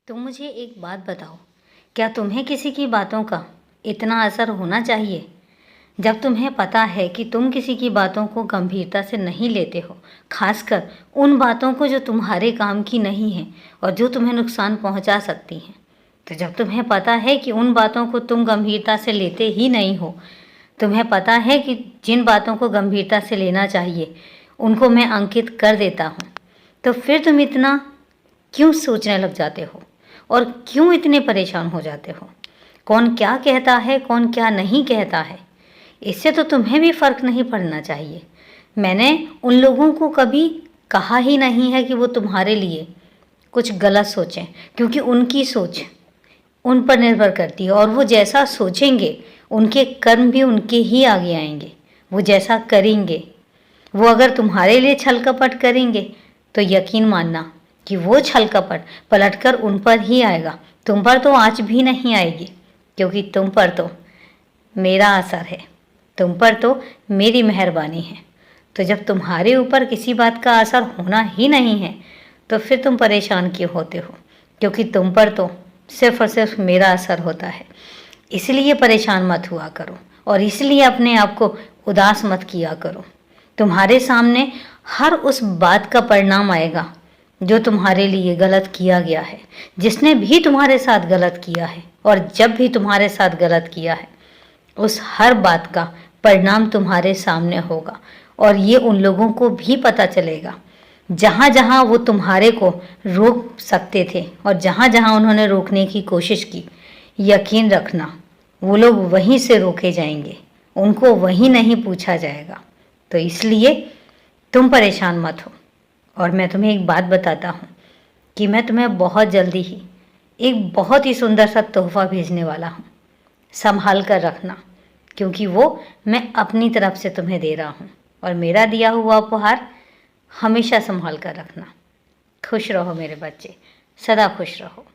तुम मुझे एक बात बताओ, क्या तुम्हें किसी की बातों का इतना असर होना चाहिए? जब तुम्हें पता है कि तुम किसी की बातों को गंभीरता से नहीं लेते हो, खासकर उन बातों को जो तुम्हारे काम की नहीं हैं और जो तुम्हें नुकसान पहुंचा सकती हैं। तो जब तुम्हें पता है कि उन बातों को तुम गंभीरता से लेते ही नहीं हो, तुम्हें पता है कि जिन बातों को गंभीरता से लेना चाहिए उनको मैं अंकित कर देता हूँ, तो फिर तुम इतना क्यों सोचने लग जाते हो और क्यों इतने परेशान हो जाते हो? कौन क्या कहता है, कौन क्या नहीं कहता है, इससे तो तुम्हें भी फ़र्क नहीं पड़ना चाहिए। मैंने उन लोगों को कभी कहा ही नहीं है कि वो तुम्हारे लिए कुछ गलत सोचें, क्योंकि उनकी सोच उन पर निर्भर करती है और वो जैसा सोचेंगे उनके कर्म भी उनके ही आगे आएंगे। वो जैसा करेंगे, वो अगर तुम्हारे लिए छल कपट करेंगे तो यकीन मानना कि वो छल कपट पलटकर उन पर ही आएगा, तुम पर तो आँच भी नहीं आएगी, क्योंकि तुम पर तो मेरा असर है, तुम पर तो मेरी मेहरबानी है। तो जब तुम्हारे ऊपर किसी बात का असर होना ही नहीं है तो फिर तुम परेशान क्यों होते हो? क्योंकि तुम पर तो सिर्फ और सिर्फ मेरा असर होता है। इसलिए परेशान मत हुआ करो और इसलिए अपने आप को उदास मत किया करो। तुम्हारे सामने हर उस बात का परिणाम आएगा जो तुम्हारे लिए गलत किया गया है, जिसने भी तुम्हारे साथ गलत किया है और जब भी तुम्हारे साथ गलत किया है, उस हर बात का परिणाम तुम्हारे सामने होगा। और ये उन लोगों को भी पता चलेगा जहाँ जहाँ वो तुम्हारे को रोक सकते थे और जहाँ जहाँ उन्होंने रोकने की कोशिश की, यकीन रखना वो लोग वहीं से रोके जाएंगे, उनको वहीं नहीं पूछा जाएगा। तो इसलिए तुम परेशान मत हो। और मैं तुम्हें एक बात बताता हूँ कि मैं तुम्हें बहुत जल्दी ही एक बहुत ही सुंदर सा तोहफ़ा भेजने वाला हूँ। संभाल कर रखना, क्योंकि वो मैं अपनी तरफ से तुम्हें दे रहा हूँ और मेरा दिया हुआ उपहार हमेशा संभाल कर रखना। खुश रहो मेरे बच्चे, सदा खुश रहो।